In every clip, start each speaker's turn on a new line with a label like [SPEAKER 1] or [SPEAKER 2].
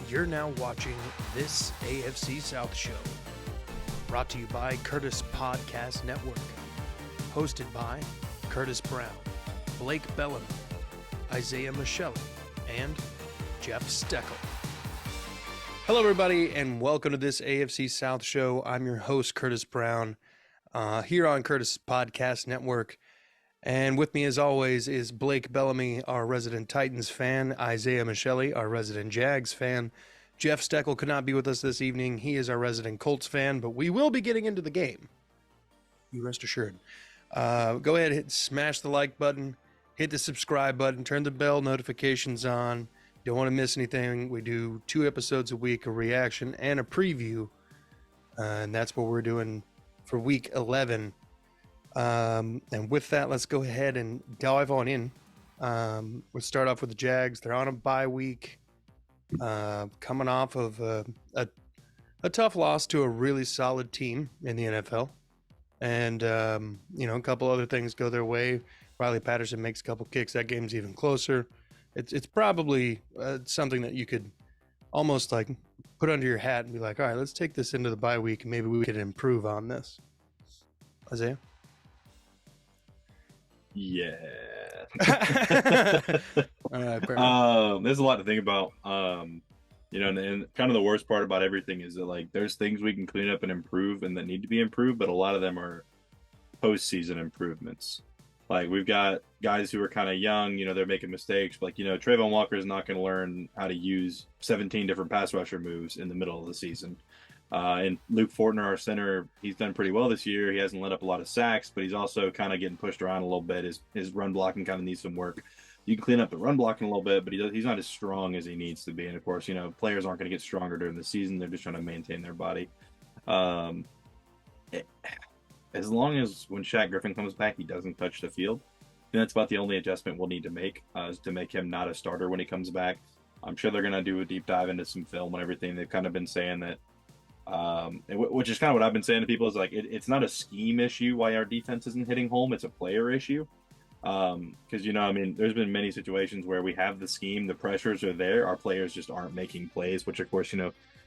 [SPEAKER 1] You're now watching This AFC South Show, brought to you by Curtis Podcast Network, hosted by Curtis Brown, Blake Bellamy, Isaiah Michelle, and Jeff Steckel. Hello, everybody, and welcome to This AFC South Show. I'm your host, Curtis Brown, here on Curtis Podcast Network. And with me, as always, is Blake Bellamy, our resident Titans fan, Isaiah Michelle, our resident Jags fan. Jeff Steckel could not be with us this evening. He is our resident Colts fan, but we will be getting into the game. You rest assured. Go ahead, smash the like button, hit the subscribe button, turn the bell notifications on. Don't want to miss anything. We do 2 episodes a week, a reaction and a preview, and that's what we're doing for week 11. And with that, let's go ahead and dive on in. We'll start off with the Jags. They're on a bye week, coming off of a tough loss to a really solid team in the NFL. And, a couple other things go their way. Riley Patterson makes a couple kicks. That game's even closer. It's probably something that you could almost like put under your hat and be like, all right, let's take this into the bye week and maybe we could improve on this. Isaiah?
[SPEAKER 2] Yeah.
[SPEAKER 1] All right,
[SPEAKER 2] there's a lot to think about. And kind of the worst part about everything is that like there's things we can clean up and improve and that need to be improved, but a lot of them are postseason improvements. Like we've got guys who are kind of young, they're making mistakes, but Trayvon Walker is not going to learn how to use 17 different pass rusher moves in the middle of the season. And Luke Fortner, our center, he's done pretty well this year. He hasn't let up a lot of sacks, but he's also kind of getting pushed around a little bit. His run blocking kind of needs some work. You can clean up the run blocking a little bit, but he's not as strong as he needs to be. And of course, players aren't going to get stronger during the season. They're just trying to maintain their body. As long as when Shaq Griffin comes back, he doesn't touch the field, then that's about the only adjustment we'll need to make, is to make him not a starter when he comes back. I'm sure they're going to do a deep dive into some film and everything. They've kind of been saying that, which is kind of what I've been saying to people, is like it's not a scheme issue why our defense isn't hitting home. It's a player issue. Because there's been many situations where we have the scheme, the pressures are there, our players just aren't making plays, which of course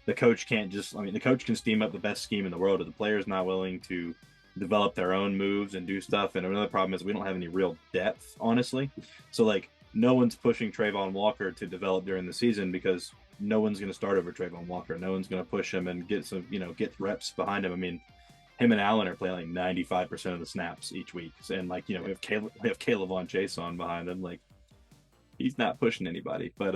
[SPEAKER 2] the coach can't just, the coach can steam up the best scheme in the world, but the player's not willing to develop their own moves and do stuff. And another problem is we don't have any real depth, honestly. So like no one's pushing Trayvon Walker to develop during the season because no one's going to start over Trayvon Walker. No one's going to push him and get some, get reps behind him. Him and Allen are playing like 95% of the snaps each week. And like, we have Caleb Von Chase on behind him. Like he's not pushing anybody, but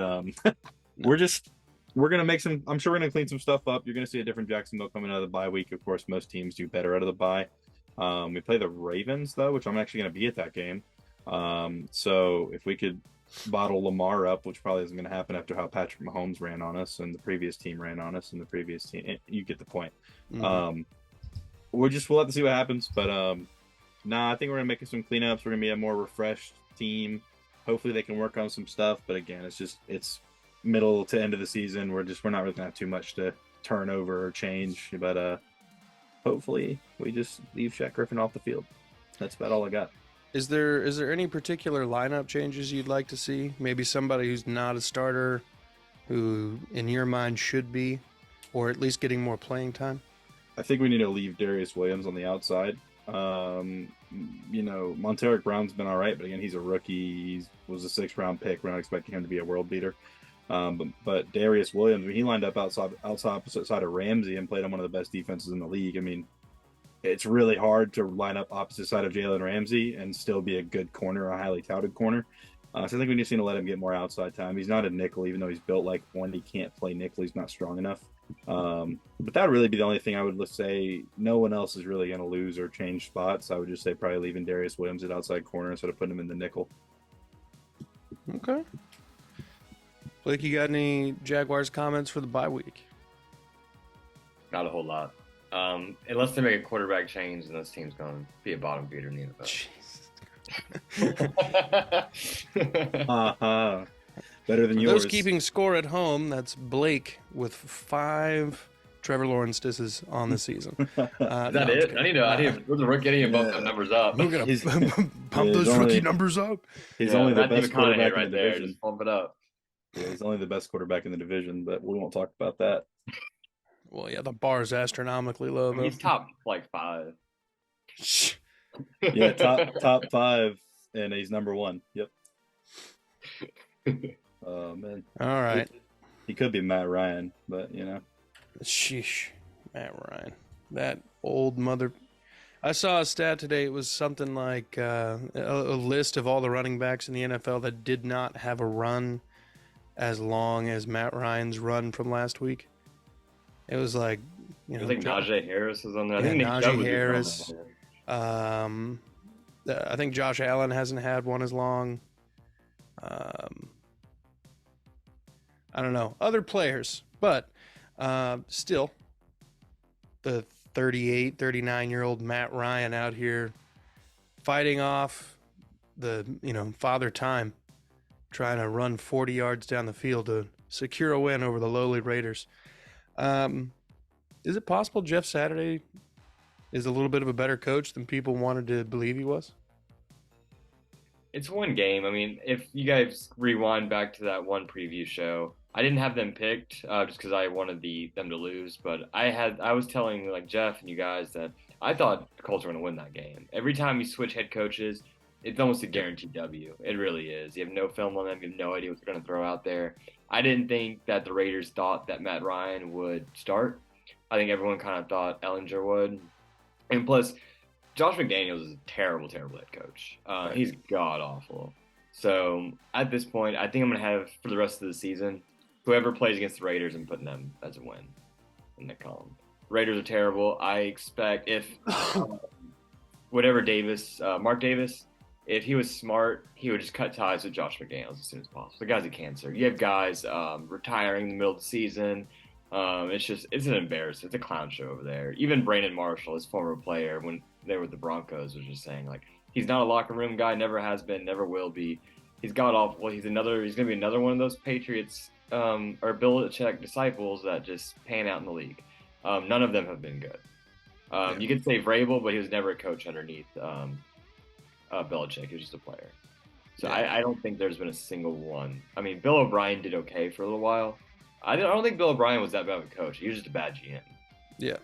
[SPEAKER 2] we're going to make some, I'm sure we're going to clean some stuff up. You're going to see a different Jacksonville coming out of the bye week. Of course, most teams do better out of the bye. We play the Ravens though, which I'm actually going to be at that game. So if we could bottle Lamar up, which probably isn't going to happen after how Patrick Mahomes ran on us and the previous team ran on us and the previous team, you get the point. Mm-hmm. We'll have to see what happens, but I think we're gonna make some cleanups. We're gonna be a more refreshed team. Hopefully they can work on some stuff, but again, it's middle to end of the season. We're not really gonna have too much to turn over or change, but hopefully we just leave Shaq Griffin off the field. That's about all I got.
[SPEAKER 1] Is there any particular lineup changes you'd like to see? Maybe somebody who's not a starter, who in your mind should be, or at least getting more playing time?
[SPEAKER 2] I think we need to leave Darius Williams on the outside. Monteric Brown's been all right, but again, he's a rookie. He was a 6th round pick. We're not expecting him to be a world beater. But Darius Williams, he lined up outside opposite side of Ramsey and played on one of the best defenses in the league. It's really hard to line up opposite side of Jalen Ramsey and still be a good corner, a highly touted corner. So I think we just need to let him get more outside time. He's not a nickel, even though he's built like one. He can't play nickel. He's not strong enough. But that would really be the only thing I would say. No one else is really going to lose or change spots. I would just say probably leaving Darius Williams at outside corner instead of putting him in the nickel.
[SPEAKER 1] Okay. Blake, you got any Jaguars comments for the bye week?
[SPEAKER 3] Not a whole lot. Unless they make a quarterback change, then this team's going to be a bottom feeder in the NFL.
[SPEAKER 2] Jesus. Better than
[SPEAKER 1] for
[SPEAKER 2] yours.
[SPEAKER 1] Those keeping score at home, that's Blake with 5 Trevor Lawrence disses on the season.
[SPEAKER 3] Is that it? I need to bump those numbers up.
[SPEAKER 1] We're going to pump those rookie numbers up.
[SPEAKER 2] He's only the best
[SPEAKER 3] quarterback
[SPEAKER 2] right
[SPEAKER 3] there. Just bump it up.
[SPEAKER 2] Yeah, he's only the best quarterback in the division, but we won't talk about that.
[SPEAKER 1] Well, yeah, the bar is astronomically low,
[SPEAKER 3] I mean,
[SPEAKER 1] though.
[SPEAKER 3] he's top like 5.
[SPEAKER 2] Yeah, top 5, and he's number 1. Yep. Oh man.
[SPEAKER 1] All right.
[SPEAKER 2] He could be Matt Ryan, but
[SPEAKER 1] Sheesh. Matt Ryan. That old mother. I saw a stat today. It was something like a list of all the running backs in the NFL that did not have a run as long as Matt Ryan's run from last week. It was like,
[SPEAKER 3] I think Najee Harris was on there. I think Nick
[SPEAKER 1] Najee
[SPEAKER 3] Chubb was
[SPEAKER 1] Harris.
[SPEAKER 3] on there.
[SPEAKER 1] I think Josh Allen hasn't had one as long. I don't know. Other players, but still, the 38, 39-year-old Matt Ryan out here fighting off the, father time, trying to run 40 yards down the field to secure a win over the lowly Raiders. Is it possible Jeff Saturday is a little bit of a better coach than people wanted to believe he was?
[SPEAKER 3] It's one game. I mean, if you guys rewind back to that one preview show, I didn't have them picked just because I wanted them to lose. But I was telling like Jeff and you guys that I thought the Colts were going to win that game. Every time you switch head coaches, it's almost a guaranteed W. It really is. You have no film on them. You have no idea what they're going to throw out there. I didn't think that the Raiders thought that Matt Ryan would start. I think everyone kind of thought Ellinger would. And plus, Josh McDaniels is a terrible, terrible head coach.
[SPEAKER 1] Right.
[SPEAKER 3] He's god-awful. So at this point, I think I'm going to have, for the rest of the season, whoever plays against the Raiders, I'm putting them as a win in the column. Raiders are terrible. I expect if Mark Davis, if he was smart, he would just cut ties with Josh McDaniels as soon as possible. The guy's a cancer. You have guys retiring in the middle of the season. It's an embarrassment. It's a clown show over there. Even Brandon Marshall, his former player, when they were with the Broncos, was just saying like he's not a locker room guy, never has been, never will be. He's god awful. He's gonna be another one of those Patriots or Bill Belichick disciples that just pan out in the league. None of them have been good. You could say Vrabel, but he was never a coach underneath Belichick. He was just a player. So I don't think there's been a single one. I mean, Bill O'Brien did okay for a little while. I don't think Bill O'Brien was that bad of a coach. He was just a bad GM.
[SPEAKER 1] Yeah.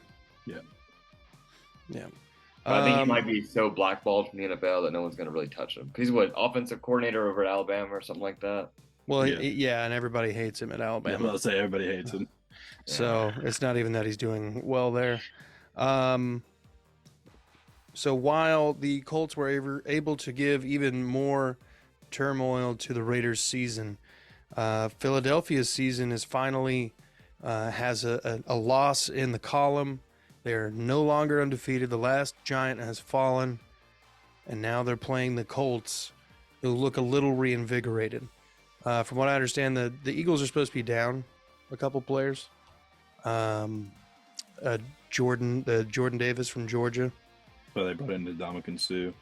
[SPEAKER 3] I think he might be so blackballed from the NFL that no one's going to really touch him. Because he's offensive coordinator over at Alabama or something like that?
[SPEAKER 1] Well, yeah, and everybody hates him at Alabama.
[SPEAKER 2] I'm about to say everybody hates him.
[SPEAKER 1] So it's not even that he's doing well there. So while the Colts were able to give even more turmoil to the Raiders' season, Philadelphia's season is finally has a loss in the column. They're no longer undefeated. The last giant has fallen, and now they're playing the Colts, who look a little reinvigorated. From what I understand, the Eagles are supposed to be down a couple players. Jordan Davis from Georgia.
[SPEAKER 2] So they brought in Ndamukong Suh.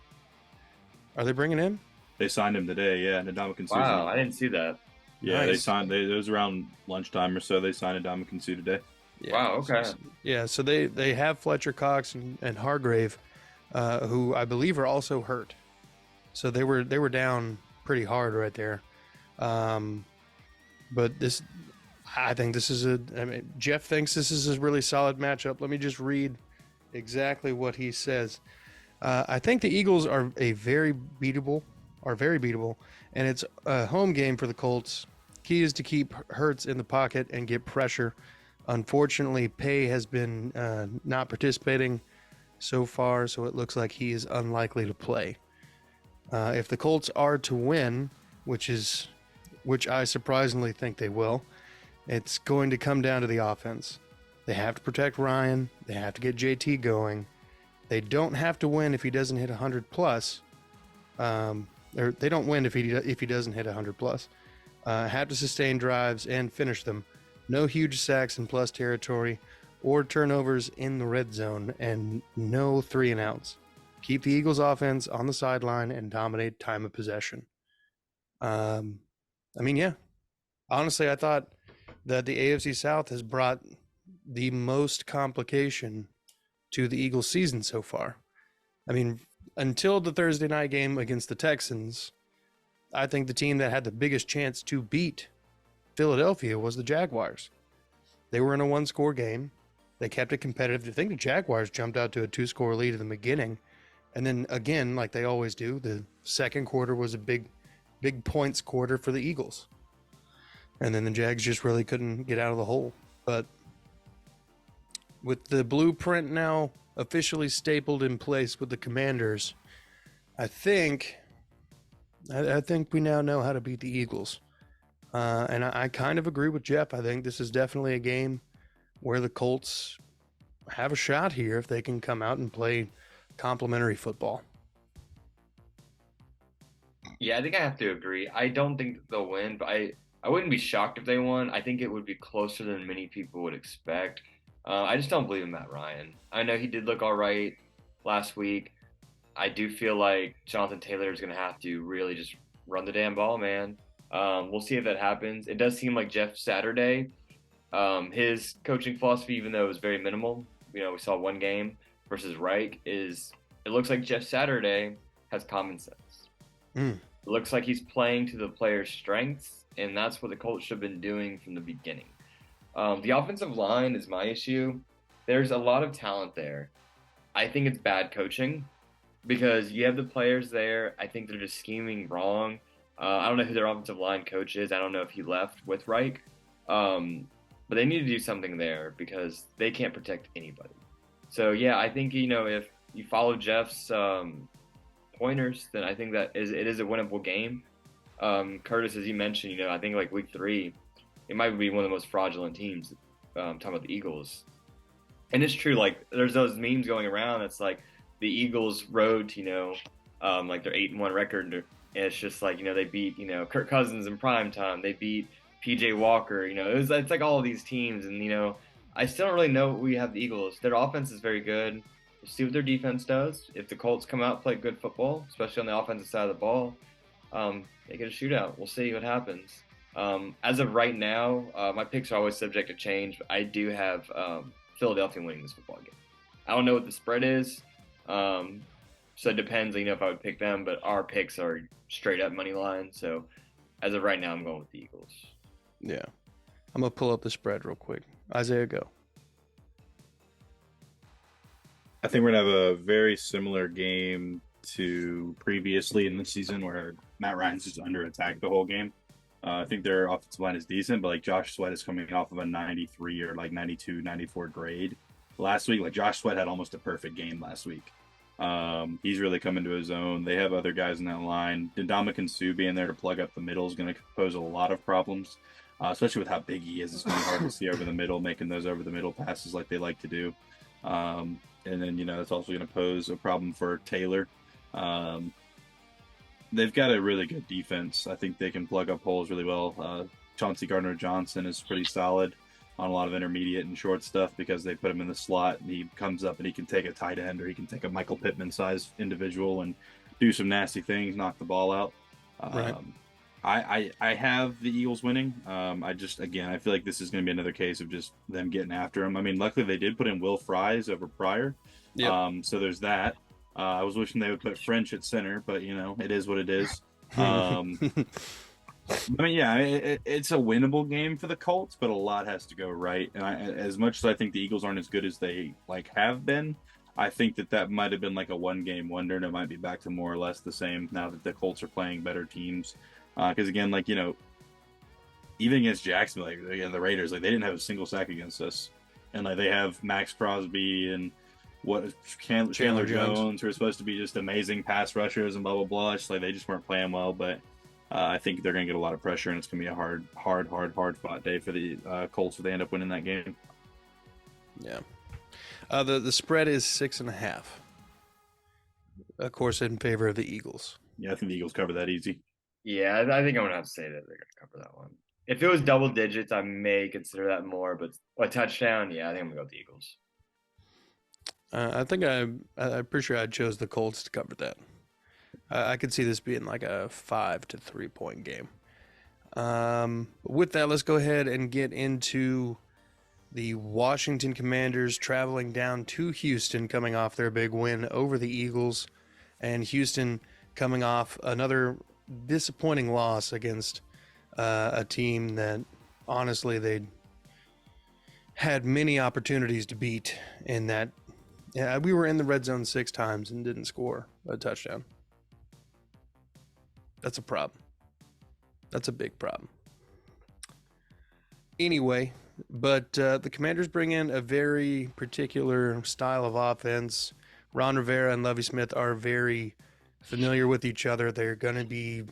[SPEAKER 1] Are they bringing him?
[SPEAKER 2] They signed him today. Yeah, Ndamukong Suh.
[SPEAKER 3] Wow, I didn't see that.
[SPEAKER 2] Yeah,
[SPEAKER 1] Nice.
[SPEAKER 2] it was around lunchtime or so. They signed Ndamukong Suh today.
[SPEAKER 1] Yeah.
[SPEAKER 3] Wow, okay.
[SPEAKER 1] So they have Fletcher Cox and Hargrave, who I believe are also hurt. So they were down pretty hard right there. But I think this is Jeff thinks this is a really solid matchup. Let me just read exactly what he says. I think the Eagles are very beatable, and it's a home game for the Colts. Key is to keep Hurts in the pocket and get pressure. Unfortunately, Pay has been not participating so far, so it looks like he is unlikely to play. If the Colts are to win, which I surprisingly think they will, it's going to come down to the offense. They have to protect Ryan. They have to get JT going. They don't have to win if he doesn't hit 100 plus. Or they don't win if he doesn't hit 100 plus. Have to sustain drives and finish them. No huge sacks in plus territory or turnovers in the red zone, and no 3 and outs. Keep the Eagles offense on the sideline and dominate time of possession. Honestly, I thought that the AFC South has brought the most complication to the Eagles season so far. I mean, until the Thursday night game against the Texans, I think the team that had the biggest chance to beat Philadelphia was the Jaguars. They were in a one-score game. They kept it competitive. I think the Jaguars jumped out to a 2-score lead in the beginning. And then again, like they always do, the second quarter was a big points quarter for the Eagles. And then the Jags just really couldn't get out of the hole. But with the blueprint now officially stapled in place with the Commanders, I think we now know how to beat the Eagles. And I kind of agree with Jeff. I think this is definitely a game where the Colts have a shot here if they can come out and play complimentary football.
[SPEAKER 3] Yeah, I think I have to agree. I don't think they'll win, but I wouldn't be shocked if they won. I think it would be closer than many people would expect. I just don't believe in Matt Ryan. I know he did look all right last week. I do feel like Jonathan Taylor is going to have to really just run the damn ball, man. We'll see if that happens. It does seem like Jeff Saturday, his coaching philosophy, even though it was very minimal, we saw one game versus Reich, it looks like Jeff Saturday has common sense. It looks like he's playing to the players' strengths, and that's what the Colts should have been doing from the beginning. The offensive line is my issue. There's a lot of talent there. I think it's bad coaching because you have the players there. I think they're just scheming wrong. I don't know who their offensive line coach is. I don't know if he left with Reich. But they need to do something there because they can't protect anybody. So, yeah, I think, if you follow Jeff's pointers, then I think that it is a winnable game. Curtis, as you mentioned, I think like week 3, it might be one of the most fraudulent teams, talking about the Eagles. And it's true, like, there's those memes going around that's like the Eagles road to, like their 8-1 record. And it's just like, they beat, Kirk Cousins in prime time. They beat PJ Walker, it's like all of these teams. And, I still don't really know what we have the Eagles. Their offense is very good. We'll see what their defense does. If the Colts come out and play good football, especially on the offensive side of the ball, they get a shootout. We'll see what happens. As of right now, my picks are always subject to change. But I do have Philadelphia winning this football game. I don't know what the spread is, so it depends. If I would pick them, but our picks are straight up money line. So as of right now, I'm going with the Eagles.
[SPEAKER 1] Yeah, I'm gonna pull up the spread real quick. Isaiah, go.
[SPEAKER 2] I think we're going to have a very similar game to previously in the season where Matt Ryan's just under attack the whole game. I think their offensive line is decent, but like Josh Sweat is coming off of a 93 or like 92, 94 grade last week. Like Josh Sweat had almost a perfect game last week. He's really come into his own. They have other guys in that line. Ndamukong Suh being there to plug up the middle is going to pose a lot of problems, especially with how big he is. It's going to be hard to see over the middle, making those over the middle passes like they like to do. And then, it's also going to pose a problem for Taylor. They've got a really good defense. I think they can plug up holes really well. Chauncey Gardner-Johnson is pretty solid on a lot of intermediate and short stuff because they put him in the slot and he comes up and he can take a tight end or he can take a Michael Pittman-sized individual and do some nasty things, knock the ball out.
[SPEAKER 1] Right.
[SPEAKER 2] I have the Eagles winning. I feel like this is going to be another case of just them getting after him. I mean, luckily they did put in Will Fries over Pryor. Yep. So there's that. I was wishing they would put French at center, but it is what it is. It's a winnable game for the Colts, but a lot has to go right. And as much as I think the Eagles aren't as good as they have been, I think that might have been like a one-game wonder, and it might be back to more or less the same now that the Colts are playing better teams. Because again, even against Jacksonville, the Raiders, they didn't have a single sack against us, and they have Max Crosby and Chandler Jones, who are supposed to be just amazing pass rushers and blah blah blah. It's they just weren't playing well, but I think they're going to get a lot of pressure, and it's going to be a hard fought day for the Colts if they end up winning that game.
[SPEAKER 1] Yeah, the spread is 6.5. Of course, in favor of the Eagles.
[SPEAKER 2] Yeah, I think the Eagles cover that easy.
[SPEAKER 3] Yeah, I think I'm going to have to say that they're going to cover that one. If it was double digits, I may consider that more, but a touchdown, yeah, I think I'm going to go with the Eagles.
[SPEAKER 1] I think I'm pretty sure I chose the Colts to cover that. I could see this being like a 5 to 3 point game. With that, let's go ahead and get into the Washington Commanders traveling down to Houston, coming off their big win over the Eagles, and Houston coming off another disappointing loss against a team that honestly, they had many opportunities to beat in that. Yeah, we were in the red zone 6 times and didn't score a touchdown. That's a problem. That's a big problem. Anyway, but the Commanders bring in a very particular style of offense. Ron Rivera and Lovie Smith are very familiar with each other. They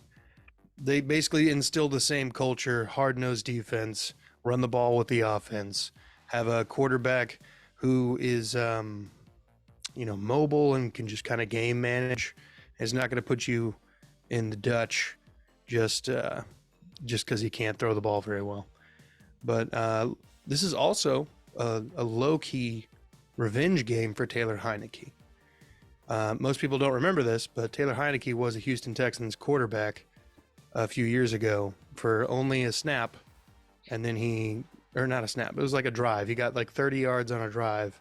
[SPEAKER 1] basically instill the same culture, hard-nosed defense, run the ball with the offense, have a quarterback who is, mobile and can just kind of game manage. Is not going to put you in the Dutch just because he can't throw the ball very well. But this is also a low-key revenge game for Taylor Heineke. Most people don't remember this, but Taylor Heineke was a Houston Texans quarterback a few years ago for only a snap, and then not a snap, it was like a drive. He got like 30 yards on a drive,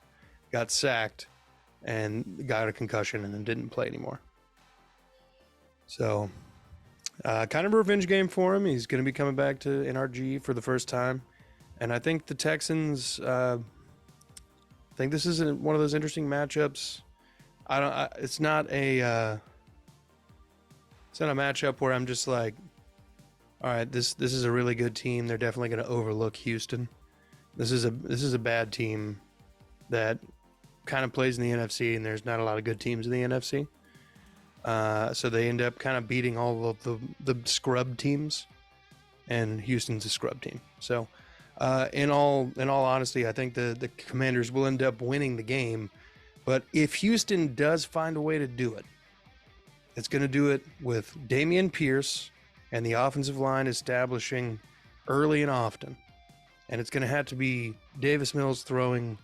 [SPEAKER 1] got sacked, and got a concussion, and then didn't play anymore. So, kind of a revenge game for him. He's going to be coming back to NRG for the first time. And I think the Texans, I think this is one of those interesting matchups. It's not a matchup where I'm just like, all right, this is a really good team. They're definitely going to overlook Houston. This is a bad team that kind of plays in the NFC, and there's not a lot of good teams in the NFC. So they end up kind of beating all of the scrub teams, and Houston's a scrub team. So. In all honesty, I think the Commanders will end up winning the game. But if Houston does find a way to do it, it's going to do it with Dameon Pierce and the offensive line establishing early and often. And it's going to have to be Davis Mills throwing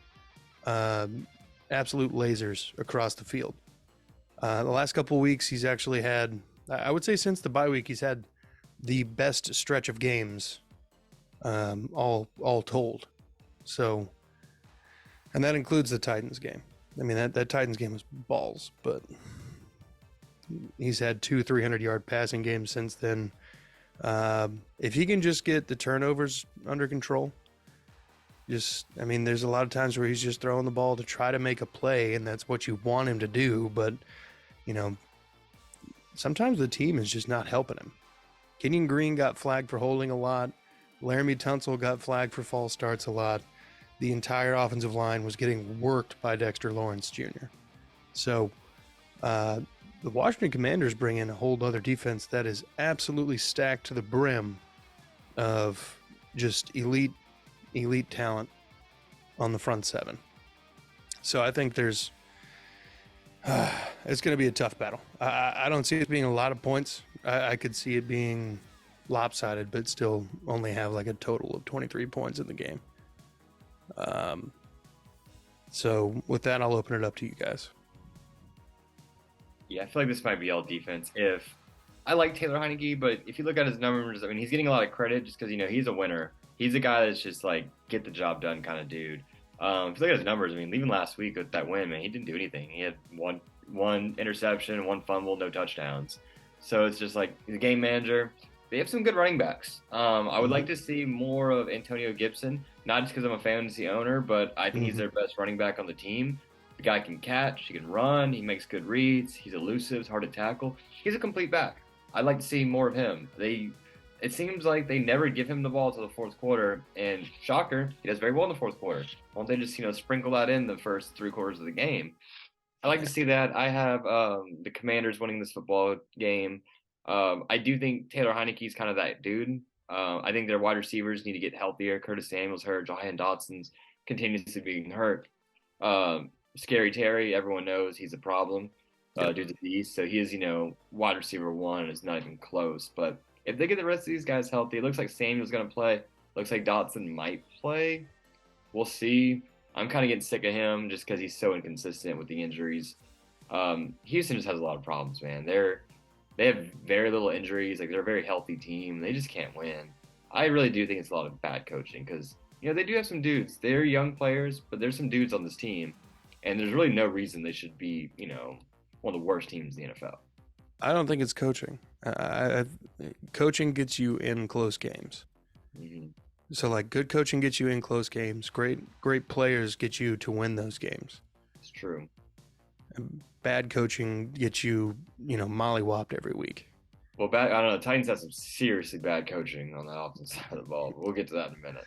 [SPEAKER 1] absolute lasers across the field. The last couple of weeks, he's actually had, I would say since the bye week, he's had the best stretch of games all told. So, and that includes the Titans game. I mean, that Titans game was balls, but he's had 2 300-yard passing games since then. If he can just get the turnovers under control, there's a lot of times where he's just throwing the ball to try to make a play, and that's what you want him to do, but, sometimes the team is just not helping him. Kenyon Green got flagged for holding a lot. Laramie Tunsil got flagged for false starts a lot. The entire offensive line was getting worked by Dexter Lawrence Jr. So the Washington Commanders bring in a whole other defense that is absolutely stacked to the brim of just elite talent on the front seven. So I think it's going to be a tough battle. I don't see it being a lot of points. I could see it being lopsided, but still only have like a total of 23 points in the game. So with that, I'll open it up to you guys.
[SPEAKER 3] Yeah, I feel like this might be all defense. If I like Taylor Heineke, but if you look at his numbers, I mean, he's getting a lot of credit just because, he's a winner. He's a guy that's just like get the job done kind of dude. If you look at his numbers, I mean, leaving last week with that win, man, he didn't do anything. He had one interception, 1 fumble, no touchdowns. So it's just like he's a game manager. They have some good running backs. I would like to see more of Antonio Gibson, not just because I'm a fantasy owner, but I think he's their best running back on the team. The guy can catch, he can run, he makes good reads, he's elusive, he's hard to tackle. He's a complete back. I'd like to see more of him. It seems like they never give him the ball until the fourth quarter, and shocker, he does very well in the fourth quarter. Won't they just, sprinkle that in the first 3 quarters of the game? I like to see that. I have the Commanders winning this football game. I do think Taylor Heineke's kind of that dude. I think their wide receivers need to get healthier. Curtis Samuel's hurt. Jahan Dotson's continuously being hurt. Scary Terry, everyone knows he's a problem due to these. So he is, wide receiver 1, and it's not even close. But if they get the rest of these guys healthy, it looks like Samuel's going to play. Looks like Dotson might play. We'll see. I'm kind of getting sick of him just because he's so inconsistent with the injuries. Houston just has a lot of problems, man. They have very little injuries. Like, they're a very healthy team. They just can't win. I really do think it's a lot of bad coaching because, they do have some dudes. They're young players, but there's some dudes on this team. And there's really no reason they should be, one of the worst teams in the NFL.
[SPEAKER 1] I don't think it's coaching. Coaching gets you in close games.
[SPEAKER 3] Mm-hmm.
[SPEAKER 1] So like good coaching gets you in close games. Great players get you to win those games.
[SPEAKER 3] It's true.
[SPEAKER 1] And bad coaching gets you, mollywopped every week.
[SPEAKER 3] Well, I don't know. Titans have some seriously bad coaching on the offensive side of the ball. We'll get to that in a minute.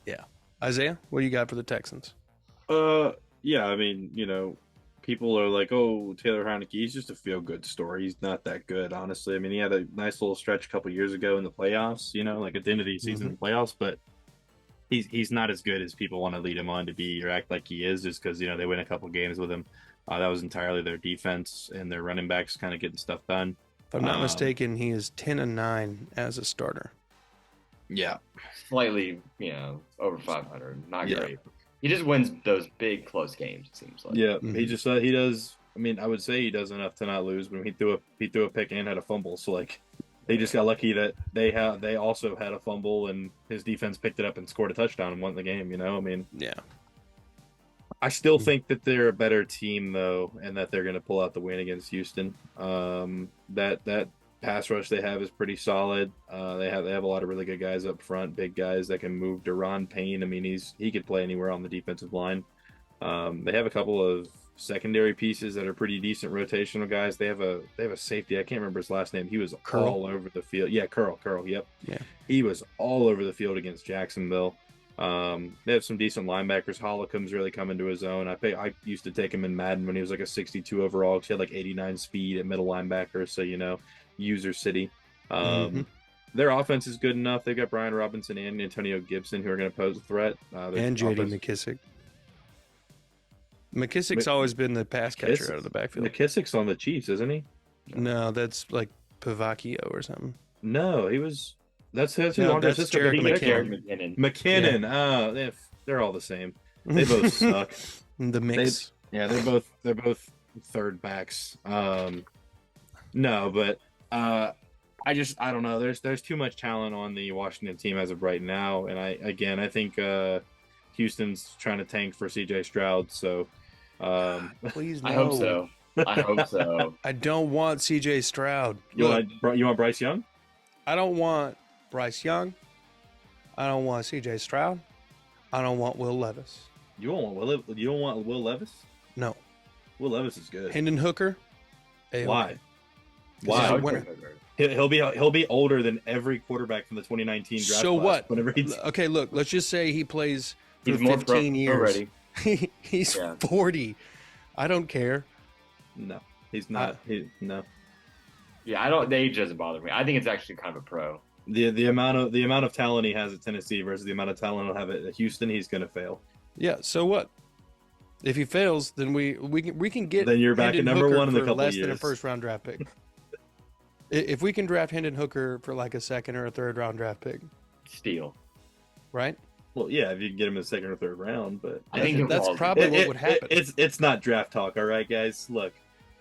[SPEAKER 1] Yeah. Isaiah, what do you got for the Texans?
[SPEAKER 2] Yeah, I mean, people are like, oh, Taylor Heineke, he's just a feel-good story. He's not that good, honestly. I mean, he had a nice little stretch a couple years ago in the playoffs, like at the end of the season in the playoffs, but he's not as good as people want to lead him on to be or act like he is just because, they win a couple games with him. That was entirely their defense and their running backs kind of getting stuff done.
[SPEAKER 1] If I'm not mistaken, he is 10-9 as a starter.
[SPEAKER 2] Yeah.
[SPEAKER 3] Slightly, over 500. Not great. He just wins those big close games, it seems like.
[SPEAKER 2] Yeah, he just he does. I mean, I would say he does enough to not lose, but he threw a pick and had a fumble. So they just got lucky that they also had a fumble and his defense picked it up and scored a touchdown and won the game. I mean,
[SPEAKER 1] yeah.
[SPEAKER 2] I still think that they're a better team though, and that they're going to pull out the win against Houston. That pass rush they have is pretty solid. They have a lot of really good guys up front, big guys that can move. Deron Payne, I mean, he could play anywhere on the defensive line. They have a couple of secondary pieces that are pretty decent rotational guys. They have a safety. I can't remember his last name. He was all over the field. Yeah, Curl. Yep.
[SPEAKER 1] Yeah.
[SPEAKER 2] He was all over the field against Jacksonville. They have some decent linebackers. Hollicom's really coming to his own. I used to take him in Madden when he was like a 62 overall because he had like 89 speed at middle linebacker. So, user city. Their offense is good enough. They've got Brian Robinson and Antonio Gibson who are going to pose a threat.
[SPEAKER 1] And J.D. McKissick. McKissick's always been the pass catcher out of the backfield.
[SPEAKER 2] McKissick's on the Chiefs, isn't he?
[SPEAKER 1] No, that's like Pavacchio or something.
[SPEAKER 2] No, he was. That's
[SPEAKER 1] Jerick McKinnon.
[SPEAKER 2] McKinnon. Yeah. They're all the same. They both suck.
[SPEAKER 1] The mix.
[SPEAKER 2] They're both third backs. No, but I don't know. There's too much talent on the Washington team as of right now, and I think Houston's trying to tank for C.J. Stroud. So,
[SPEAKER 1] please, no.
[SPEAKER 3] I hope so.
[SPEAKER 1] I don't want C.J. Stroud.
[SPEAKER 2] You want Bryce Young?
[SPEAKER 1] I don't want Bryce Young. I don't want C.J. Stroud. I don't want Will Levis.
[SPEAKER 2] You don't want Will Levis?
[SPEAKER 1] No.
[SPEAKER 2] Will Levis is good.
[SPEAKER 1] Hendon Hooker.
[SPEAKER 2] Why?
[SPEAKER 1] Why?
[SPEAKER 2] He'll be older than every quarterback from the 2019 draft.
[SPEAKER 1] So
[SPEAKER 2] class.
[SPEAKER 1] what? Okay, look. Let's just say he plays for 15 years.
[SPEAKER 3] Already.
[SPEAKER 1] He's 40. I don't care.
[SPEAKER 2] No, he's not. No.
[SPEAKER 3] Yeah, the age doesn't bother me. I think it's actually kind of a pro.
[SPEAKER 2] The amount of talent he has at Tennessee versus the amount of talent he'll have at Houston, he's going to fail.
[SPEAKER 1] Yeah. So what? If he fails, then we can get.
[SPEAKER 2] Then you're back at number one in a couple
[SPEAKER 1] less
[SPEAKER 2] years.
[SPEAKER 1] Than a first round draft pick. If we can draft Hendon Hooker for like a second or a third round draft pick,
[SPEAKER 3] steal,
[SPEAKER 1] right?
[SPEAKER 2] Well, yeah, if you can get him in the second or third round, but
[SPEAKER 3] I think
[SPEAKER 1] that's probably what would happen.
[SPEAKER 2] It's not draft talk, all right, guys. Look,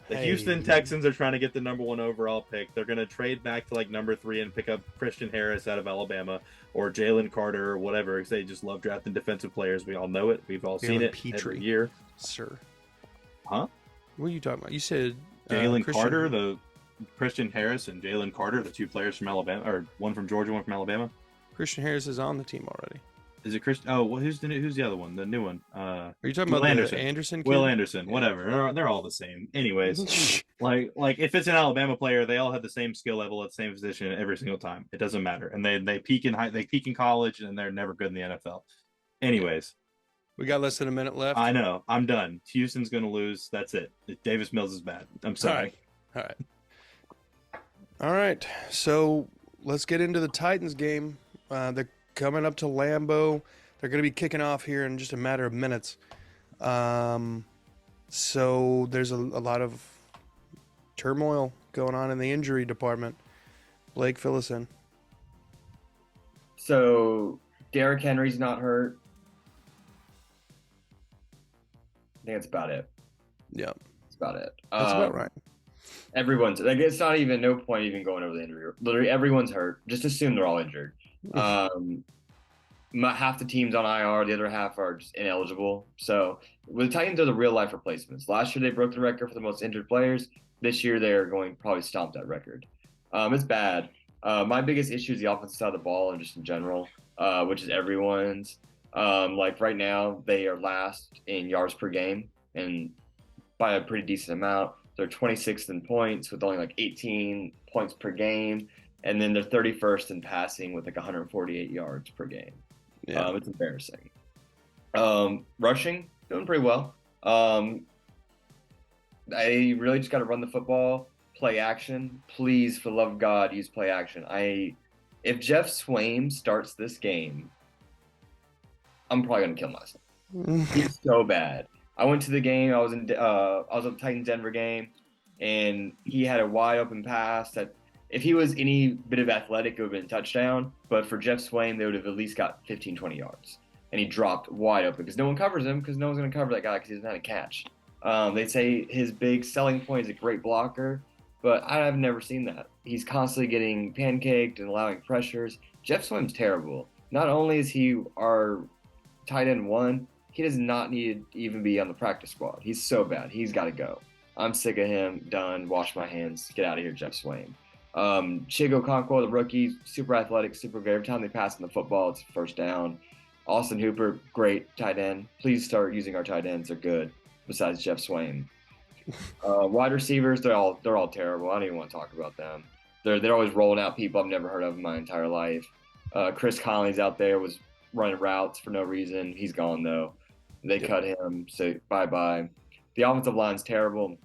[SPEAKER 2] the Houston Texans are trying to get the number 1 overall pick. They're going to trade back to like number 3 and pick up Christian Harris out of Alabama or Jalen Carter or whatever. Because they just love drafting defensive players. We all know it. We've all seen it every year.
[SPEAKER 1] Sir.
[SPEAKER 2] Huh?
[SPEAKER 1] What are you talking about? You said
[SPEAKER 2] Jalen Carter, the Christian Harris and Jalen Carter, the 2 players from Alabama, or one from Georgia, one from Alabama.
[SPEAKER 1] Christian Harris is on the team already.
[SPEAKER 2] Is it Chris? Oh, well, who's the other one? The new one?
[SPEAKER 1] Are you talking about
[SPEAKER 2] Anderson?
[SPEAKER 1] Anderson kid?
[SPEAKER 2] Will Anderson, whatever. They're all the same. Anyways, like if it's an Alabama player, they all have the same skill level at the same position every single time. It doesn't matter, and they peak in college, and they're never good in the NFL. Anyways,
[SPEAKER 1] we got less than a minute left.
[SPEAKER 2] I know. I'm done. Houston's gonna lose. That's it. Davis Mills is bad. I'm sorry.
[SPEAKER 1] All right. So let's get into the Titans game. They're coming up to Lambeau. They're going to be kicking off here in just a matter of minutes. So there's a lot of turmoil going on in the injury department. Blake, fill us in.
[SPEAKER 3] So Derrick Henry's not hurt. I think that's about it.
[SPEAKER 1] Yeah.
[SPEAKER 3] That's about it.
[SPEAKER 1] That's about right.
[SPEAKER 3] Everyone's like, it's not even no point even going over the injury. Literally everyone's hurt. Just assume they're all injured. Half the team's on IR, the other half are just ineligible. So the Titans are the real life replacements. Last year they broke the record for the most injured players. This year they're going to probably stomp that record. It's bad. My biggest issue is the offensive side of the ball and just in general, which is everyone's. Like right now, they are last in yards per game and by a pretty decent amount. They're 26th in points with only like 18 points per game. And then they're 31st in passing with like 148 yards per game.
[SPEAKER 4] Yeah.
[SPEAKER 3] It's embarrassing. Rushing, doing pretty well. I really just got to run the football, play action. Please, for the love of God, use play action. If Jeff Swaim starts this game, I'm probably gonna kill myself. He's so bad. I went to the game. I was at the Titans Denver game, and he had a wide open pass that if he was any bit of athletic, it would have been a touchdown. But for Jeff Swaim, they would have at least got 15, 20 yards. And he dropped wide open because no one covers him because no one's going to cover that guy because he doesn't have a catch. They say his big selling point is a great blocker, but I've never seen that. He's constantly getting pancaked and allowing pressures. Jeff Swaim's terrible. Not only is he our tight end one, he does not need to even be on the practice squad. He's so bad. He's got to go. I'm sick of him. Done. Wash my hands. Get out of here, Jeff Swaim. Chigo Okonkwo, the rookie, super athletic, super good. Every time they pass him the football, it's first down. Austin Hooper, great tight end. Please start using our tight ends. They're good. Besides Jeff Swaim, wide receivers, they're all terrible. I don't even want to talk about them. They're always rolling out people I've never heard of in my entire life. Chris Conley's out there was running routes for no reason. He's gone though. They cut him, so bye. The offensive line's terrible.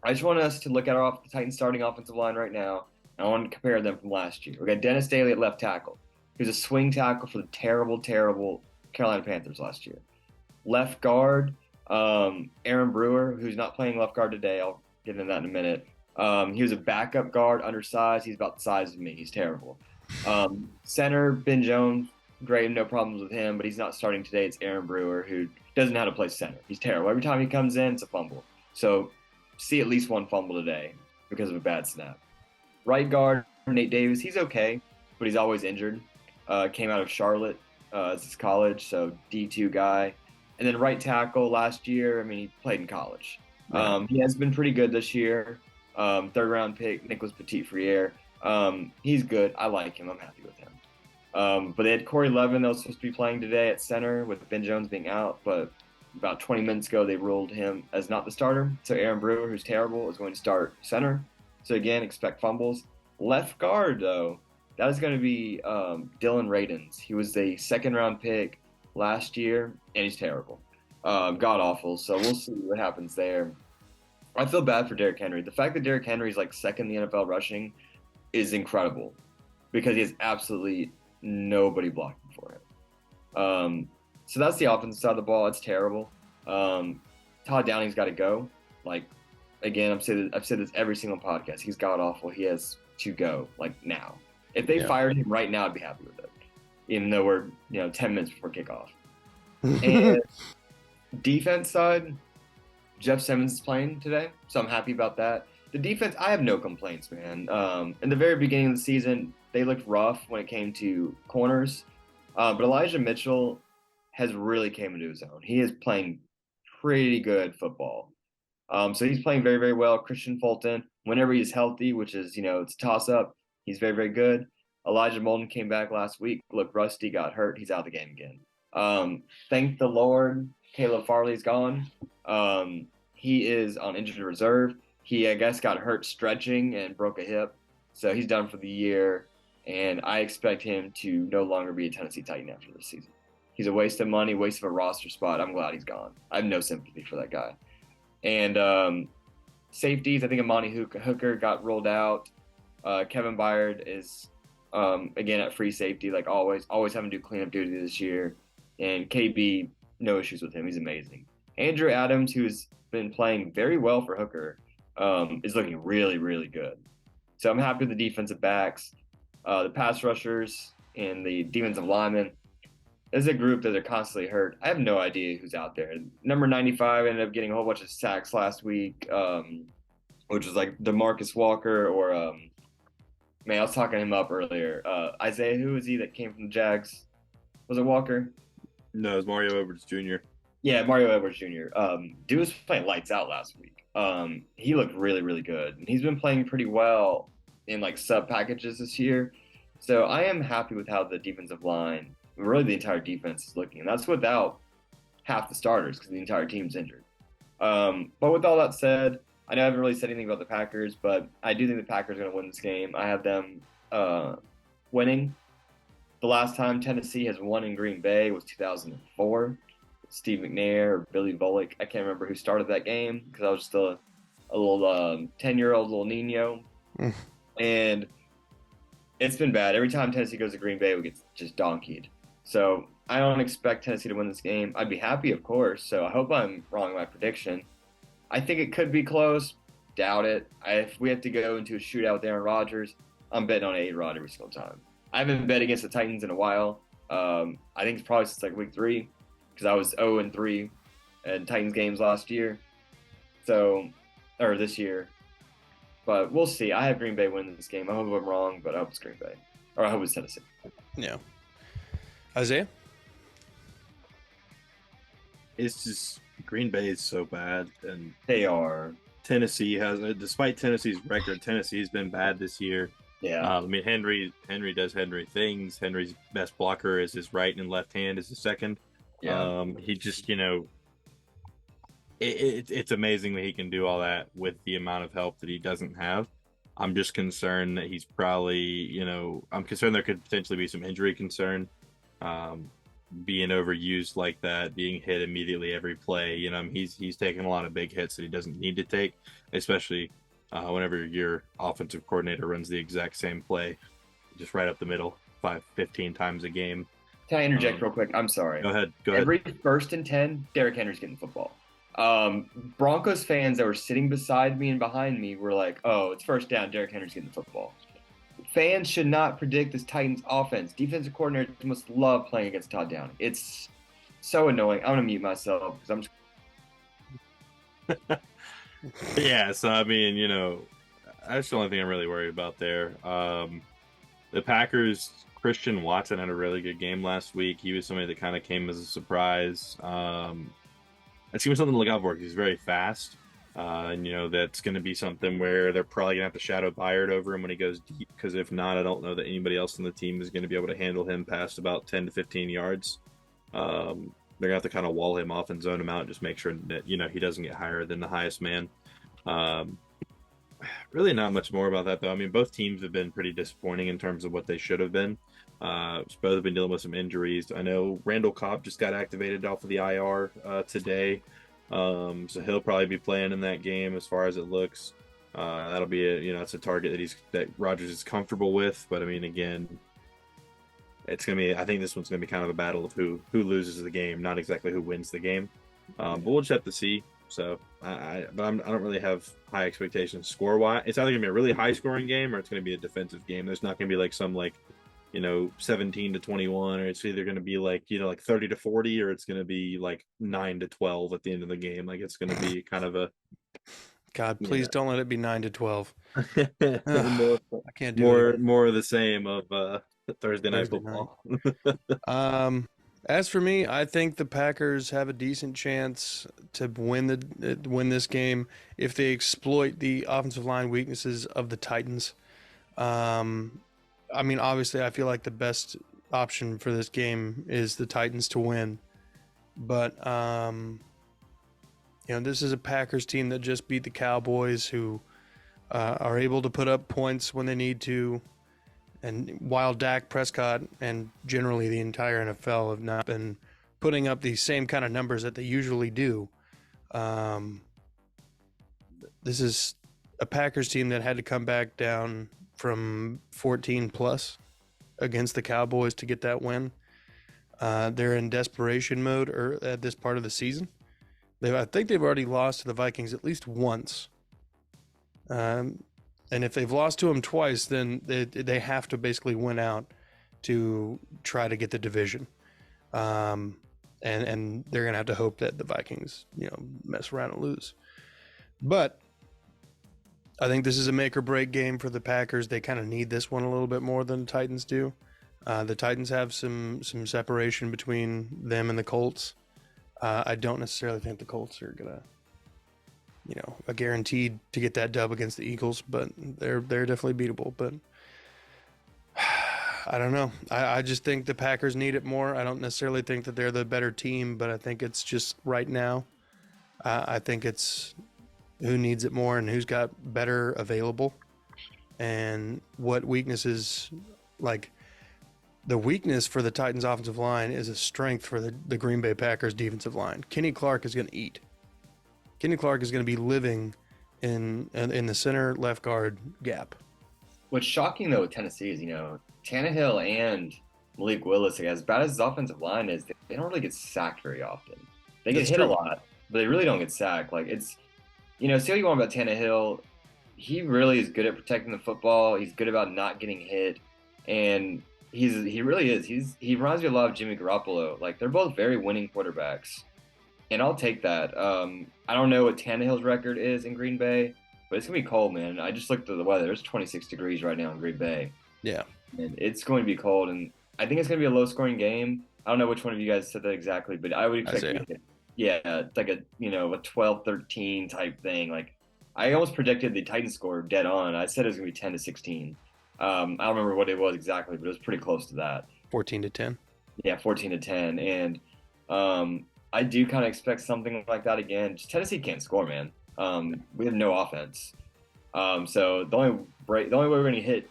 [SPEAKER 3] I just want us to look at the Titans starting offensive line right now. I want to compare them from last year. We got Dennis Daly at left tackle. He was a swing tackle for the terrible Carolina Panthers last year. Left guard, Aaron Brewer, who's not playing left guard today. I'll get into that in a minute. He was a backup guard, undersized. He's about the size of me. He's terrible. Center, Ben Jones, great, no problems with him, but he's not starting today. It's Aaron Brewer, who doesn't know how to play center. He's terrible. Every time he comes in, it's a fumble. So see at least one fumble today because of a bad snap. Right guard, Nate Davis, he's okay, but he's always injured. Came out of Charlotte as his college, so D2 guy. And then right tackle last year, he played in college.
[SPEAKER 4] Right.
[SPEAKER 3] He has been pretty good this year. Third round pick, Nicholas Petit-Friere. He's good. I like him. I'm happy with him. But they had Corey Levin that was supposed to be playing today at center with Ben Jones being out. But about 20 minutes ago, they ruled him as not the starter. So Aaron Brewer, who's terrible, is going to start center. So again, expect fumbles. Left guard, though, that is going to be Dylan Radins. He was the second round pick last year, and he's terrible. God awful. So we'll see what happens there. I feel bad for Derrick Henry. The fact that Derrick Henry is like second in the NFL rushing is incredible because he has absolutely nobody blocking for him. So that's the offensive side of the ball. It's terrible. Todd Downing's got to go. Like, again, I've said this every single podcast. He's god awful. He has to go like now. If they fired him right now, I'd be happy with it. Even though we're 10 minutes before kickoff. And defense side, Jeff Simmons is playing today, so I'm happy about that. The defense, I have no complaints, man. In the very beginning of the season, they looked rough when it came to corners, but Elijah Mitchell has really came into his own. He is playing pretty good football. So he's playing very, very well. Christian Fulton, whenever he's healthy, which is, it's a toss-up, he's very, very good. Elijah Molden came back last week, looked rusty, got hurt. He's out of the game again. Thank the Lord, Caleb Farley's gone. He is on injured reserve. He, I guess, got hurt stretching and broke a hip. So he's done for the year. And I expect him to no longer be a Tennessee Titan after this season. He's a waste of money, waste of a roster spot. I'm glad he's gone. I have no sympathy for that guy. And safeties, I think Amani Hooker got rolled out. Kevin Byard is, again, at free safety, like always having to do cleanup duty this year. And KB, no issues with him. He's amazing. Andrew Adams, who's been playing very well for Hooker, is looking really, really good. So I'm happy with the defensive backs. The pass rushers and the defensive linemen, as a group that are constantly hurt. I have no idea who's out there. Number 95 ended up getting a whole bunch of sacks last week, which was like DeMarcus Walker or I was talking him up earlier. Isaiah, who is he that came from the Jags? Was it Walker?
[SPEAKER 2] No, it was Mario Edwards Jr.
[SPEAKER 3] Yeah, Mario Edwards Jr. Dude was playing lights out last week. He looked really, really good. And he's been playing pretty well in like sub packages this year. So I am happy with how the defensive line, really the entire defense, is looking. And that's without half the starters because the entire team's injured. But with all that said, I know I haven't really said anything about the Packers, but I do think the Packers are going to win this game. I have them winning. The last time Tennessee has won in Green Bay was 2004. Steve McNair or Billy Volek. I can't remember who started that game because I was just a little 10-year-old little Nino. And it's been bad. Every time Tennessee goes to Green Bay, we get just donkeyed. So I don't expect Tennessee to win this game. I'd be happy, of course. So I hope I'm wrong in my prediction. I think it could be close. Doubt it. If we have to go into a shootout with Aaron Rodgers, I'm betting on A-Rod every single time. I haven't bet against the Titans in a while. I think it's probably since like week 3 because I was 0-3 in Titans games last year. Or this year. But we'll see. I have Green Bay winning this game. I hope I'm wrong, but I hope it's Green Bay. Or I hope it's Tennessee.
[SPEAKER 1] Yeah. Isaiah?
[SPEAKER 2] It's just Green Bay is so bad, and
[SPEAKER 3] They are.
[SPEAKER 2] Tennessee has, despite Tennessee's record, Tennessee's been bad this year.
[SPEAKER 3] Yeah.
[SPEAKER 2] I mean, Henry does Henry things. Henry's best blocker is his right and left hand is his second.
[SPEAKER 3] Yeah.
[SPEAKER 2] He just, it's amazing that he can do all that with the amount of help that he doesn't have. I'm just concerned that he's probably, I'm concerned there could potentially be some injury concern. Being overused like that, being hit immediately every play. He's taking a lot of big hits that he doesn't need to take, especially whenever your offensive coordinator runs the exact same play, just right up the middle, 15 times a game.
[SPEAKER 3] Can I interject real quick? I'm sorry.
[SPEAKER 2] Go ahead.
[SPEAKER 3] Every 1st and 10, Derrick Henry's getting the football. Broncos fans that were sitting beside me and behind me were like, oh, it's 1st down, Derrick Henry's getting the football. Fans should not predict this Titans offense. Defensive coordinators must love playing against Todd Downing. It's so annoying. I'm going to mute myself because I'm just...
[SPEAKER 2] Yeah, so I mean, that's the only thing I'm really worried about there. The Packers, Christian Watson had a really good game last week. He was somebody that kind of came as a surprise. It's going to be something to look out for because he's very fast. And, that's going to be something where they're probably going to have to shadow Byard over him when he goes deep, because if not, I don't know that anybody else on the team is going to be able to handle him past about 10 to 15 yards. They're going to have to kind of wall him off and zone him out and just make sure that, he doesn't get higher than the highest man. Really not much more about that, though. I mean, both teams have been pretty disappointing in terms of what they should have been. Both have been dealing with some injuries. I know Randall Cobb just got activated off of the IR today. So he'll probably be playing in that game as far as it looks. That'll be it's a target that Rodgers is comfortable with. But I mean, again, it's going to be, I think this one's going to be kind of a battle of who loses the game, not exactly who wins the game. But we'll just have to see. So I don't really have high expectations score-wise. It's either going to be a really high-scoring game or it's going to be a defensive game. There's not going to be like some 17-21, or it's either going to be like 30-40, or it's going to be like 9-12 at the end of the game. Like, it's going to be kind of a
[SPEAKER 1] God, please don't let it be 9-12.
[SPEAKER 2] I
[SPEAKER 1] can't do it.
[SPEAKER 2] More of the same of Thursday night football.
[SPEAKER 1] As for me, I think the Packers have a decent chance to win this game if they exploit the offensive line weaknesses of the Titans. I mean, obviously, I feel like the best option for this game is the Titans to win. But, this is a Packers team that just beat the Cowboys, who are able to put up points when they need to. And while Dak Prescott and generally the entire NFL have not been putting up the same kind of numbers that they usually do, this is a Packers team that had to come back down from 14 plus against the Cowboys to get that win. They're in desperation mode at this part of the season. I think they've already lost to the Vikings at least once. And if they've lost to them twice, then they have to basically win out to try to get the division. And they're going to have to hope that the Vikings, mess around and lose. But I think this is a make or break game for the Packers. They kind of need this one a little bit more than the Titans do. The Titans have some separation between them and the Colts. I don't necessarily think the Colts are going to a guaranteed to get that dub against the Eagles, but they're definitely beatable. But I don't know. I just think the Packers need it more. I don't necessarily think that they're the better team, but I think it's just right now. I think it's who needs it more and who's got better available, and what weaknesses. Like, the weakness for the Titans offensive line is a strength for the Green Bay Packers defensive line. Kenny Clark is going to eat. Kenny Clark is going to be living in the center left guard gap.
[SPEAKER 3] What's shocking though with Tennessee is, Tannehill and Malik Willis, as bad as his offensive line is, they don't really get sacked very often. They get hit a lot, but they really don't get sacked. Like, it's, say what you want about Tannehill, he really is good at protecting the football. He's good about not getting hit, and he really is. He reminds me a lot of Jimmy Garoppolo. Like, they're both very winning quarterbacks, and I'll take that. I don't know what Tannehill's record is in Green Bay, but it's gonna be cold, man. I just looked at the weather. It's 26 degrees right now in Green Bay.
[SPEAKER 1] Yeah.
[SPEAKER 3] And it's going to be cold, and I think it's going to be a low-scoring game. I don't know which one of you guys said that exactly, but I would expect it's like a 12-13 type thing. Like, I almost predicted the Titans score dead on. I said it was going to be 10-16. I don't remember what it was exactly, but it was pretty close to that.
[SPEAKER 1] 14-10.
[SPEAKER 3] Yeah, 14-10, and I do kind of expect something like that again. Just Tennessee can't score, man. We have no offense, so the only way we're going to hit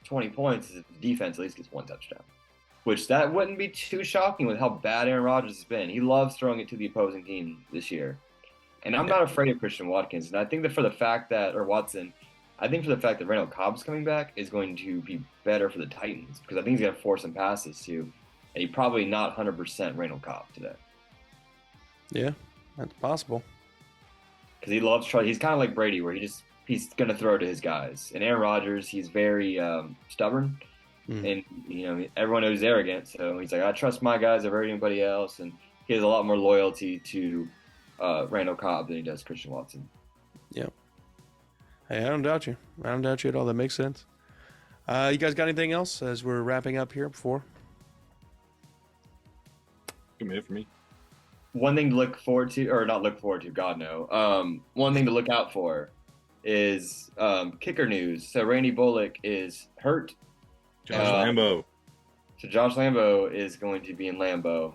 [SPEAKER 3] 20 points is if the defense at least gets one touchdown, which that wouldn't be too shocking with how bad Aaron Rodgers has been. He loves throwing it to the opposing team this year. And I'm not afraid of Christian Watkins. And I think that for the fact that Randall Cobb's coming back is going to be better for the Titans, because I think he's going to force some passes too. And he's probably not 100% Randall Cobb today.
[SPEAKER 1] Yeah, that's possible.
[SPEAKER 3] Because he loves trying. He's kind of like Brady, where he's going to throw to his guys. And Aaron Rodgers, he's very stubborn. And, everyone knows he's arrogant. So he's like, I trust my guys over anybody else. And he has a lot more loyalty to Randall Cobb than he does Christian Watson.
[SPEAKER 1] Yeah. Hey, I don't doubt you. I don't doubt you at all. That makes sense. You guys got anything else as we're wrapping up here before?
[SPEAKER 2] Come here for me.
[SPEAKER 3] One thing to look forward to, or not look forward to, God no. One thing to look out for is kicker news. So Randy Bullock is hurt.
[SPEAKER 2] Josh Lambo.
[SPEAKER 3] So Josh Lambo is going to be in Lambeau.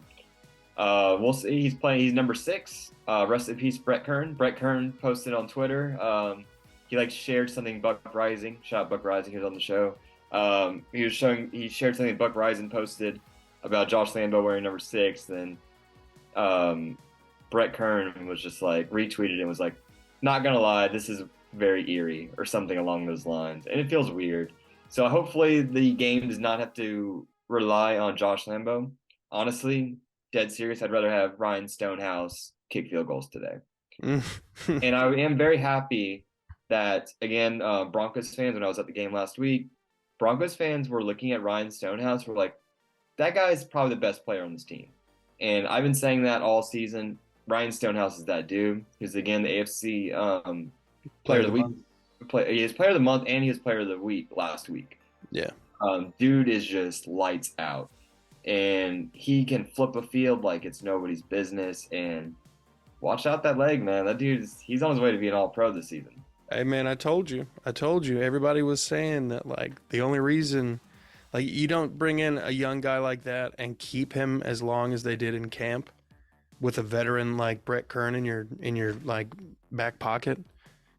[SPEAKER 3] We'll see. He's playing. He's number 6. Rest in peace, Brett Kern. Brett Kern posted on Twitter. He shared something Buck Rising. Shout out Buck Rising. He was on the show. He shared something Buck Rising posted about Josh Lambo wearing number 6. Then Brett Kern was just retweeted it and was like, not gonna lie, this is very eerie, or something along those lines, and it feels weird. So hopefully the game does not have to rely on Josh Lambo. Honestly, dead serious, I'd rather have Ryan Stonehouse kick field goals today. And I am very happy that, again, Broncos fans, when I was at the game last week, Broncos fans were looking at Ryan Stonehouse, were like, that guy's probably the best player on this team. And I've been saying that all season. Ryan Stonehouse is that dude. He's, again, the AFC player of the week. He is player of the month, and he is player of the week last week.
[SPEAKER 1] Yeah.
[SPEAKER 3] Dude is just lights out. And he can flip a field like it's nobody's business. And watch out that leg, man. That dude, he's on his way to be an all-pro this season.
[SPEAKER 1] Hey, man, I told you. Everybody was saying that, the only reason, you don't bring in a young guy like that and keep him as long as they did in camp with a veteran like Brett Kern in your back pocket.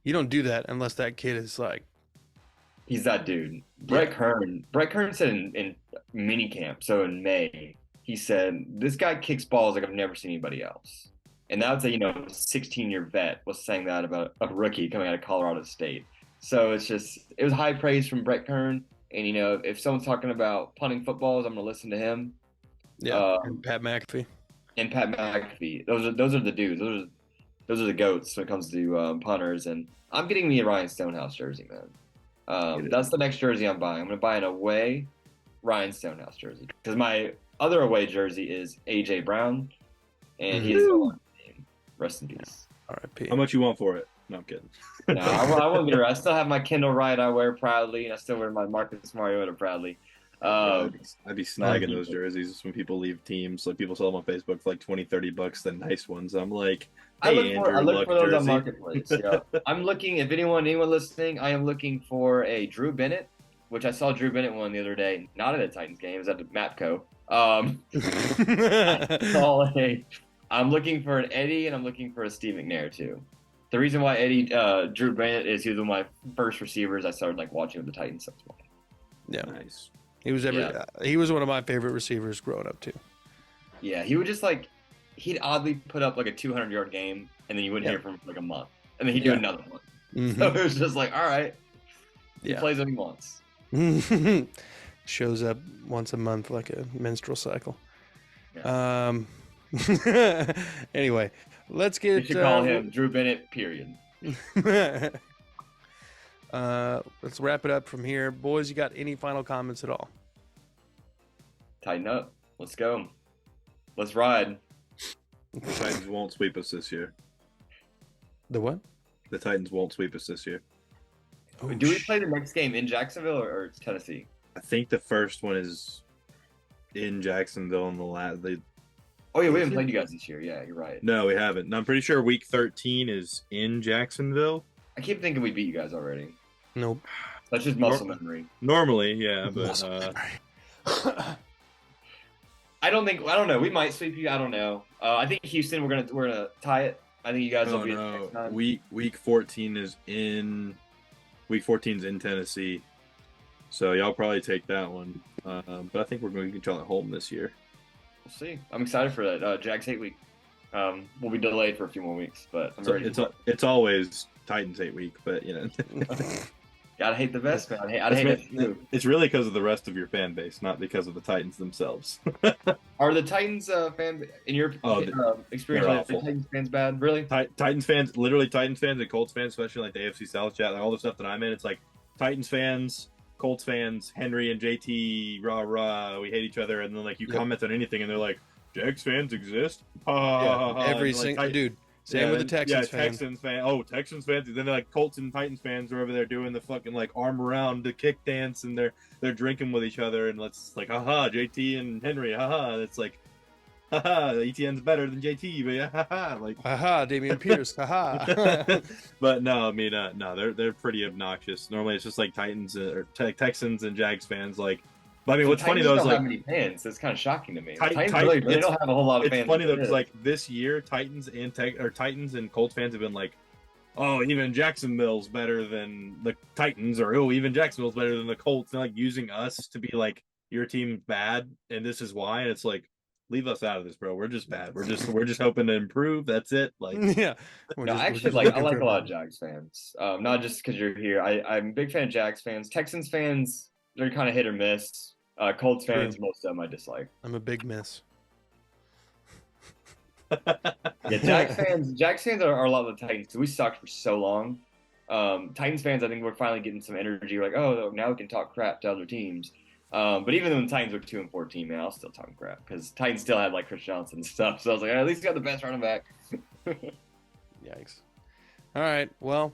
[SPEAKER 1] You don't do that unless that kid is
[SPEAKER 3] he's that dude. Brett Kern said in mini camp, so in May, he said, this guy kicks balls like I've never seen anybody else. And that was a 16-year vet was saying that about a rookie coming out of Colorado State. So it was high praise from Brett Kern. And if someone's talking about punting footballs, I'm gonna listen to him.
[SPEAKER 1] Yeah, and Pat McAfee.
[SPEAKER 3] Those are the dudes. Those are the goats when it comes to punters. And I'm getting me a Ryan Stonehouse jersey, man. That's the next jersey I'm buying. I'm gonna buy an away Ryan Stonehouse jersey, because my other away jersey is AJ Brown, and he's on the team. Rest in peace.
[SPEAKER 1] R.I.P.
[SPEAKER 2] How much you want for it? No, I'm kidding.
[SPEAKER 3] No, I won't get her. I still have my Kendall Wright I wear proudly, and I still wear my Marcus Mariota proudly.
[SPEAKER 2] Yeah,
[SPEAKER 3] Um,
[SPEAKER 2] I'd be snagging those jerseys when people leave teams. Like people sell them on Facebook for like 20-30 bucks, the nice ones. I'm like, hey,
[SPEAKER 3] I
[SPEAKER 2] Andrew
[SPEAKER 3] look
[SPEAKER 2] Luck
[SPEAKER 3] for those on
[SPEAKER 2] jersey.
[SPEAKER 3] Marketplace. Yeah, I'm looking. If anyone listening, I am looking for a Drew Bennett, which I saw Drew Bennett one the other day. Not at a Titans game. It was at the Mapco. I saw a. I'm looking for an Eddie, and I'm looking for a Steve McNair too. The reason why Eddie Drew Bennett is he was one of my first receivers I started like watching with the Titans. That's why.
[SPEAKER 1] Yeah,
[SPEAKER 2] Nice.
[SPEAKER 1] he was he was one of my favorite receivers growing up too.
[SPEAKER 3] Yeah, he would just like he'd oddly put up like a 200-yard game, and then you wouldn't hear from him for like a month, and then he'd do another one.
[SPEAKER 1] Mm-hmm.
[SPEAKER 3] So it was just like, all right, he plays when he wants.
[SPEAKER 1] Shows up once a month like a menstrual cycle.
[SPEAKER 3] Yeah.
[SPEAKER 1] Anyway, let's get.
[SPEAKER 3] You should call him Drew Bennett. Period.
[SPEAKER 1] Let's wrap it up from here, boys. You got any final comments at all?
[SPEAKER 3] Tighten up. Let's go. Let's ride.
[SPEAKER 2] The Titans won't sweep us this year.
[SPEAKER 1] The what?
[SPEAKER 2] The Titans won't sweep us this year.
[SPEAKER 1] Oh,
[SPEAKER 3] Do we play the next game in Jacksonville or it's Tennessee?
[SPEAKER 2] I think the first one is in Jacksonville, and the last.
[SPEAKER 3] Oh yeah, we haven't played you guys this year. Yeah, you're right.
[SPEAKER 2] No, we haven't. And I'm pretty sure Week 13 is in Jacksonville.
[SPEAKER 3] I keep thinking we beat you guys already.
[SPEAKER 1] Nope.
[SPEAKER 3] That's just muscle memory.
[SPEAKER 2] Normally, yeah, but
[SPEAKER 3] I don't know. We might sweep you. I don't know. I think Houston. We're gonna tie it. I think you guys will be. Next time.
[SPEAKER 2] Week 14 is in. Week 14 is in Tennessee, so y'all probably take that one. But I think we're going to get y'all at home this year.
[SPEAKER 3] We'll see. I'm excited for that. Jags 8 week. We'll be delayed for a few more weeks, but I'm ready.
[SPEAKER 2] It's always Titans 8 week, but you know.
[SPEAKER 3] Gotta hate the best, man. I hate it too.
[SPEAKER 2] It's really because of the rest of your fan base, not because of the Titans themselves.
[SPEAKER 3] Are the Titans fan in your experience? Are the Titans fans bad? Really?
[SPEAKER 2] Titans fans, literally Titans fans and Colts fans, especially like the AFC South chat, like all the stuff that I'm in. It's like Titans fans, Colts fans, Henry and JT, rah rah, we hate each other, and then like you comment on anything, and they're like, Jags fans exist.
[SPEAKER 1] Every single dude. Same with the Texans fans.
[SPEAKER 2] Texans fans. Oh, Texans fans. Then they're like Colts and Titans fans are over there doing the fucking like arm around the kick dance, and they're drinking with each other, and it's like, haha, JT and Henry, haha. It's like, haha, ETN's better than JT, but yeah, haha, like,
[SPEAKER 1] haha, Damian Pierce, haha.
[SPEAKER 2] But no, I mean, no, they're pretty obnoxious. Normally, it's just like Titans or Texans and Jags fans, like. But I mean, what's funny though is like
[SPEAKER 3] have many fans. That's kind of shocking to me.
[SPEAKER 2] Titans
[SPEAKER 3] really, they don't have a whole lot of fans.
[SPEAKER 2] It's funny though because like this year, Titans and Colts fans have been like, oh, even Jacksonville's better than the Titans, or oh, even Jacksonville's better than the Colts. They're like using us to be like your team's bad, and this is why. And it's like, leave us out of this, bro. We're just bad. We're just hoping to improve. That's it. Like,
[SPEAKER 1] yeah.
[SPEAKER 3] I like a lot of Jags fans. Not just because you're here. I'm a big fan of Jags fans. Texans fans, they're kind of hit or miss. Colts fans, most of them I dislike.
[SPEAKER 1] I'm a big miss.
[SPEAKER 3] Yeah, Jags fans are a lot of the Titans because we sucked for so long. Titans fans, I think we're finally getting some energy. Like, oh, now we can talk crap to other teams. But even when the Titans were 2-14, man, I was still talking crap because Titans still had like Chris Johnson and stuff. So I was like, at least got the best running back.
[SPEAKER 1] Yikes. All right, well,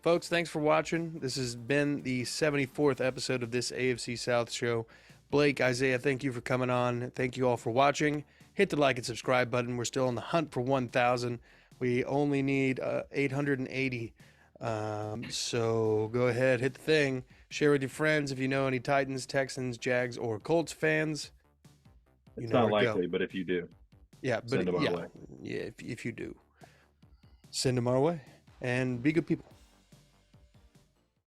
[SPEAKER 1] folks, thanks for watching. This has been the 74th episode of this AFC South show. Blake, Isaiah, thank you for coming on. Thank you all for watching. Hit the like and subscribe button. We're still on the hunt for 1,000. We only need 880. So go ahead, hit the thing. Share with your friends if you know any Titans, Texans, Jags, or Colts fans.
[SPEAKER 2] It's not likely, but if you do,
[SPEAKER 1] send them our way. Yeah, if you do, send them our way. And be good people.